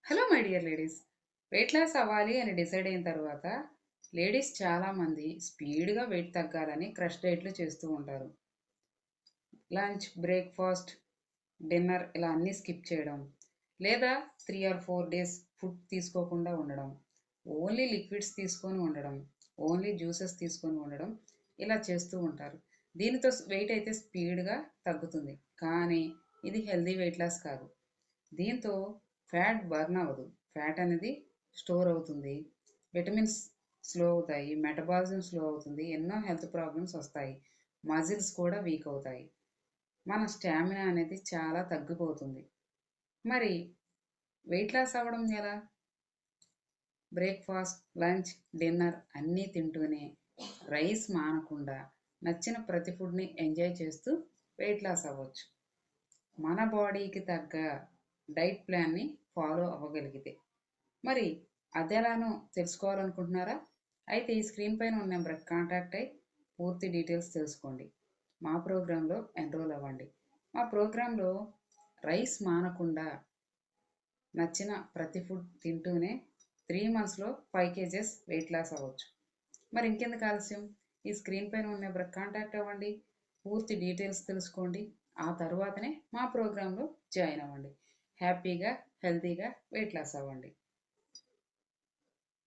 Hello my dear ladies. Weight loss అవ్వాలి అని decide అయిన తర్వాత లేడీస్ చాలామంది స్పీడ్గా వెయిట్ తగ్గాలని క్రష్ డైట్లు చేస్తూ ఉంటారు. లంచ్, బ్రేక్ఫాస్ట్, డిన్నర్ ఇలా అన్నీ స్కిప్ చేయడం, లేదా 3 or 4 days ఫుడ్ తీసుకోకుండా ఉండడం, ఓన్లీ లిక్విడ్స్ తీసుకొని ఉండడం, ఓన్లీ జ్యూసెస్ తీసుకొని ఉండడం ఇలా చేస్తూ ఉంటారు. దీనితో వెయిట్ అయితే స్పీడ్గా తగ్గుతుంది, కానీ ఇది హెల్దీ వెయిట్ లాస్ కాదు. దీంతో ఫ్యాట్ బర్న్ అవ్వదు. ఫ్యాట్ అనేది స్టోర్ అవుతుంది. విటమిన్స్ స్లో అవుతాయి. మెటబాలిజం స్లో అవుతుంది. ఎన్నో హెల్త్ ప్రాబ్లమ్స్ వస్తాయి. మజిల్స్ కూడా వీక్ అవుతాయి. మన స్టామినా అనేది చాలా తగ్గిపోతుంది. మరి వెయిట్ లాస్ అవ్వడం ఎలా? బ్రేక్ఫాస్ట్, లంచ్, డిన్నర్ అన్నీ తింటూనే రైస్ మానకుండా నచ్చిన ప్రతి ఫుడ్ని ఎంజాయ్ చేస్తూ వెయిట్ లాస్ అవ్వచ్చు. మన బాడీకి తగ్గ డైట్ ప్లాన్ని ఫాలో అవ్వగలిగితే. మరి అదెలానో తెలుసుకోవాలనుకుంటున్నారా? అయితే ఈ స్క్రీన్ పైన ఉన్న నెంబర్కి కాంటాక్ట్ అయ్యి పూర్తి డీటెయిల్స్ తెలుసుకోండి. మా ప్రోగ్రాంలో ఎన్రోల్ అవ్వండి. మా ప్రోగ్రాంలో రైస్ మానకుండా నచ్చిన ప్రతి ఫుడ్ తింటూనే 3 monthsలో 5 kgs వెయిట్ లాస్ అవ్వచ్చు. మరి ఇంకెందుకు ఆలస్యం? ఈ స్క్రీన్ పైన ఉన్న నెంబర్కి కాంటాక్ట్ అవ్వండి. పూర్తి డీటెయిల్స్ తెలుసుకోండి. ఆ తర్వాతనే మా ప్రోగ్రాంలో జాయిన్ అవ్వండి. హ్యాపీగా హెల్తీగా వెయిట్ లాస్ అవ్వండి.